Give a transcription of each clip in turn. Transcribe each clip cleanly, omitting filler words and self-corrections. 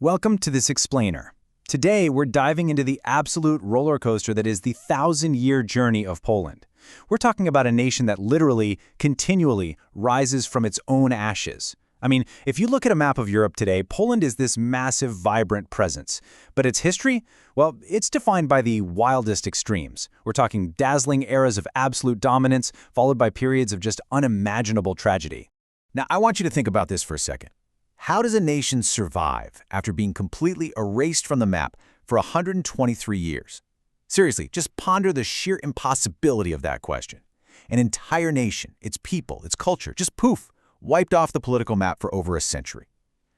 Welcome to this explainer. Today, we're diving into the absolute roller coaster that is the 1,000-year journey of Poland. We're talking about a nation that literally, continually rises from its own ashes. I mean, if you look at a map of Europe today, Poland is this massive, vibrant presence. But its history? Well, it's defined by the wildest extremes. We're talking dazzling eras of absolute dominance, followed by periods of just unimaginable tragedy. Now, I want you to think about this for a second. How does a nation survive after being completely erased from the map for 123 years? Seriously, just ponder the sheer impossibility of that question. An entire nation, its people, its culture, just poof, wiped off the political map for over a century.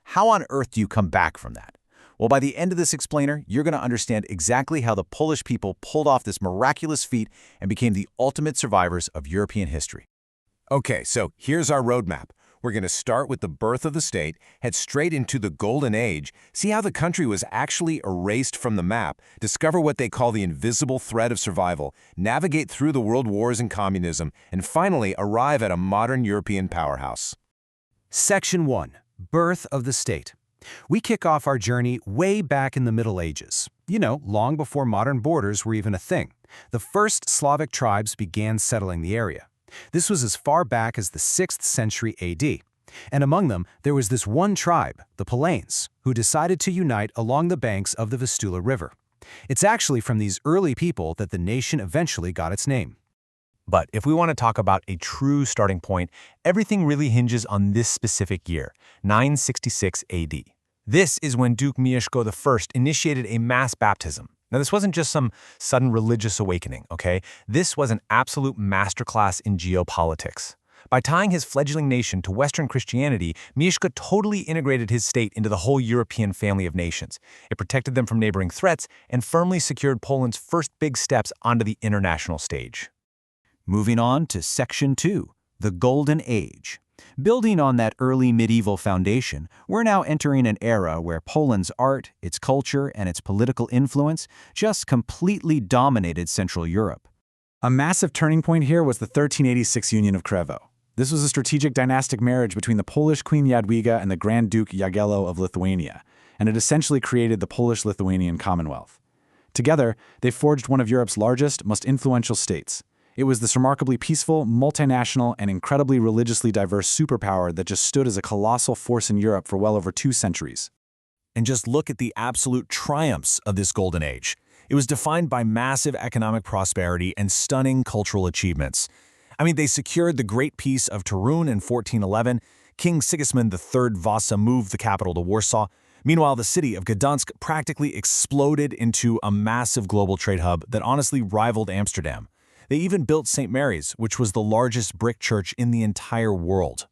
How on earth do you come back from that? Well, by the end of this explainer, you're going to understand exactly how the Polish people pulled off this miraculous feat and became the ultimate survivors of European history. Okay, so here's our roadmap. We're going to start with the birth of the state, head straight into the Golden Age, see how the country was actually erased from the map, discover what they call the invisible thread of survival, navigate through the world wars and communism, and finally arrive at a modern European powerhouse. Section 1. Birth of the State. We kick off our journey way back in the Middle Ages. Long before modern borders were even a thing. The first Slavic tribes began settling the area. This was as far back as the 6th century AD. And among them, there was this one tribe, the Polanes, who decided to unite along the banks of the Vistula River. It's actually from these early people that the nation eventually got its name. But if we want to talk about a true starting point, everything really hinges on this specific year, 966 AD. This is when Duke Mieszko I initiated a mass baptism. Now, this wasn't just some sudden religious awakening, okay? This was an absolute masterclass in geopolitics. By tying his fledgling nation to Western Christianity, Mieszko totally integrated his state into the whole European family of nations. It protected them from neighboring threats and firmly secured Poland's first big steps onto the international stage. Moving on to Section 2, the Golden Age. Building on that early medieval foundation, we're now entering an era where Poland's art, its culture, and its political influence just completely dominated Central Europe. A massive turning point here was the 1386 Union of Krevo. This was a strategic dynastic marriage between the Polish Queen Jadwiga and the Grand Duke Jagiello of Lithuania, and it essentially created the Polish-Lithuanian Commonwealth. Together, they forged one of Europe's largest, most influential states. It was this remarkably peaceful, multinational, and incredibly religiously diverse superpower that just stood as a colossal force in Europe for well over 2 centuries. And just look at the absolute triumphs of this golden age. It was defined by massive economic prosperity and stunning cultural achievements. I mean, they secured the Great Peace of Torun in 1411. King Sigismund III Vasa moved the capital to Warsaw. Meanwhile, the city of Gdansk practically exploded into a massive global trade hub that honestly rivaled Amsterdam. They even built St. Mary's, which was the largest brick church in the entire world.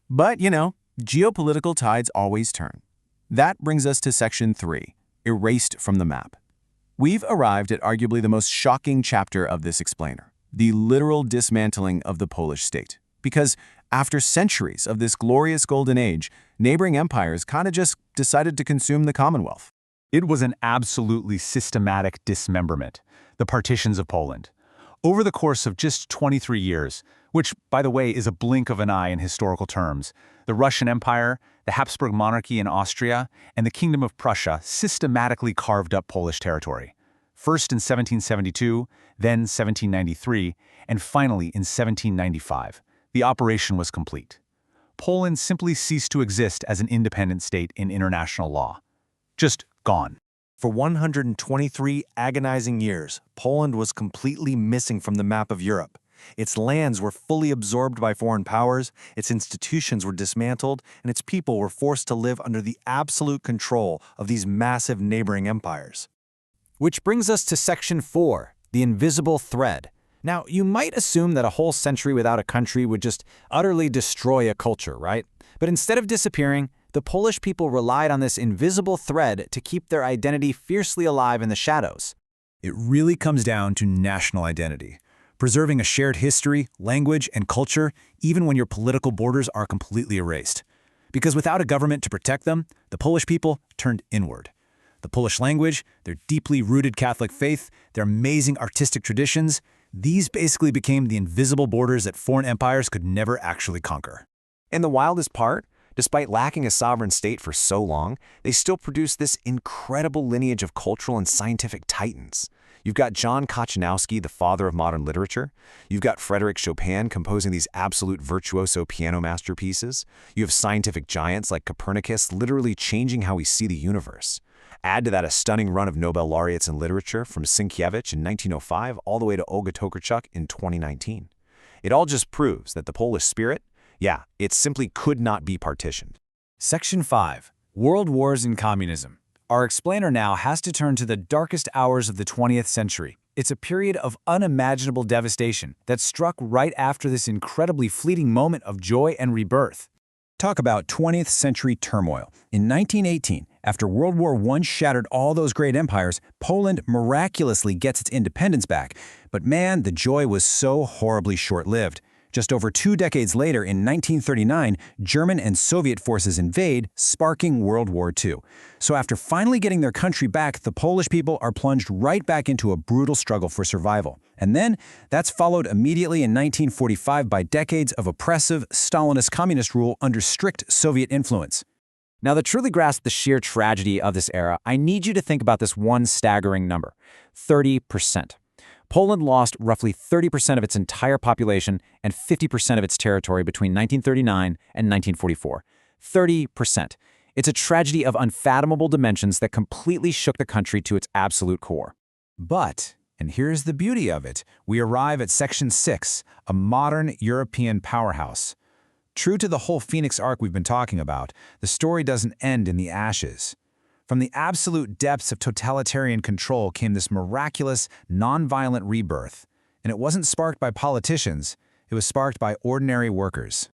But, geopolitical tides always turn. That brings us to Section 3, erased from the map. We've arrived at arguably the most shocking chapter of this explainer, the literal dismantling of the Polish state. Because after centuries of this glorious golden age, neighboring empires kind of just decided to consume the Commonwealth. It was an absolutely systematic dismemberment, the partitions of Poland. Over the course of just 23 years, which, by the way, is a blink of an eye in historical terms, the Russian Empire, the Habsburg monarchy in Austria, and the Kingdom of Prussia systematically carved up Polish territory. First in 1772, then 1793, and finally in 1795. The operation was complete. Poland simply ceased to exist as an independent state in international law. Just gone. For 123 agonizing years, Poland was completely missing from the map of Europe. Its lands were fully absorbed by foreign powers, its institutions were dismantled, and its people were forced to live under the absolute control of these massive neighboring empires. Which brings us to Section 4, the invisible thread. Now, you might assume that a whole century without a country would just utterly destroy a culture, right? But instead of disappearing, the Polish people relied on this invisible thread to keep their identity fiercely alive in the shadows. It really comes down to national identity, preserving a shared history, language, and culture even when your political borders are completely erased. Because without a government to protect them, the Polish people turned inward. The Polish language, their deeply rooted Catholic faith, their amazing artistic traditions, these basically became the invisible borders that foreign empires could never actually conquer. And the wildest part? Despite lacking a sovereign state for so long, they still produced this incredible lineage of cultural and scientific titans. You've got John Kochanowski, the father of modern literature. You've got Frédéric Chopin composing these absolute virtuoso piano masterpieces. You have scientific giants like Copernicus literally changing how we see the universe. Add to that a stunning run of Nobel laureates in literature from Sienkiewicz in 1905 all the way to Olga Tokarczuk in 2019. It all just proves that the Polish spirit, yeah, it simply could not be partitioned. Section 5. World Wars and Communism. Our explainer now has to turn to the darkest hours of the 20th century. It's a period of unimaginable devastation that struck right after this incredibly fleeting moment of joy and rebirth. Talk about 20th century turmoil. In 1918, after World War I shattered all those great empires, Poland miraculously gets its independence back. But man, the joy was so horribly short-lived. Just over 2 decades later, in 1939, German and Soviet forces invade, sparking World War II. So after finally getting their country back, the Polish people are plunged right back into a brutal struggle for survival. And then, that's followed immediately in 1945 by decades of oppressive, Stalinist communist rule under strict Soviet influence. Now, to truly grasp the sheer tragedy of this era, I need you to think about this one staggering number: 30%. Poland lost roughly 30% of its entire population and 50% of its territory between 1939 and 1944. 30%. It's a tragedy of unfathomable dimensions that completely shook the country to its absolute core. But, and here's the beauty of it, we arrive at Section 6, a modern European powerhouse. True to the whole Phoenix arc we've been talking about, the story doesn't end in the ashes. From the absolute depths of totalitarian control came this miraculous, nonviolent rebirth. And it wasn't sparked by politicians, it was sparked by ordinary workers.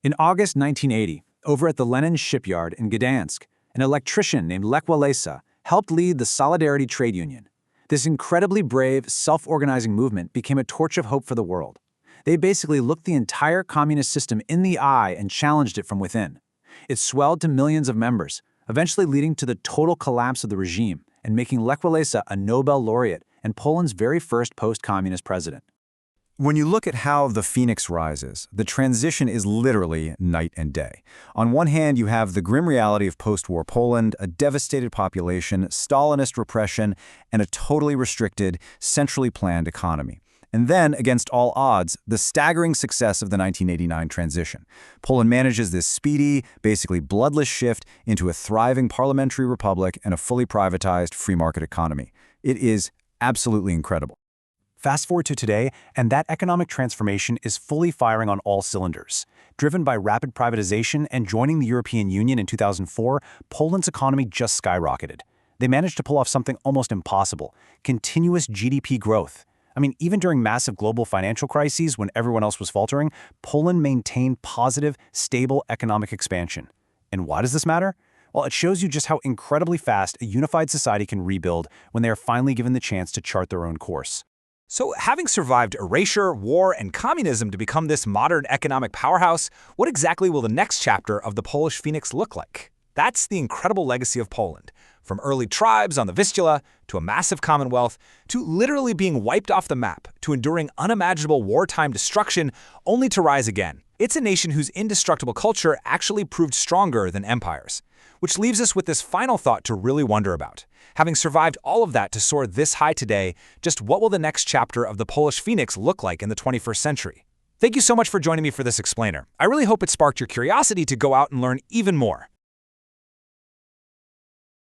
In August 1980, over at the Lenin shipyard in Gdansk, an electrician named Lech Walesa helped lead the Solidarity Trade Union. This incredibly brave, self-organizing movement became a torch of hope for the world. They basically looked the entire communist system in the eye and challenged it from within. It swelled to millions of members, eventually leading to the total collapse of the regime and making Lech Walesa a Nobel laureate and Poland's very first post-communist president. When you look at how the phoenix rises, the transition is literally night and day. On one hand, you have the grim reality of post-war Poland, a devastated population, Stalinist repression, and a totally restricted, centrally planned economy. And then, against all odds, the staggering success of the 1989 transition. Poland manages this speedy, basically bloodless shift into a thriving parliamentary republic and a fully privatized free market economy. It is absolutely incredible. Fast forward to today, and that economic transformation is fully firing on all cylinders. Driven by rapid privatization and joining the European Union in 2004, Poland's economy just skyrocketed. They managed to pull off something almost impossible: continuous GDP growth. I mean, even during massive global financial crises when everyone else was faltering, Poland maintained positive, stable economic expansion. And why does this matter? Well, it shows you just how incredibly fast a unified society can rebuild when they are finally given the chance to chart their own course. So, having survived erasure, war, and communism to become this modern economic powerhouse, what exactly will the next chapter of the Polish Phoenix look like? That's the incredible legacy of Poland. From early tribes on the Vistula, to a massive commonwealth, to literally being wiped off the map, to enduring unimaginable wartime destruction, only to rise again. It's a nation whose indestructible culture actually proved stronger than empires. Which leaves us with this final thought to really wonder about. Having survived all of that to soar this high today, just what will the next chapter of the Polish Phoenix look like in the 21st century? Thank you so much for joining me for this explainer. I really hope it sparked your curiosity to go out and learn even more.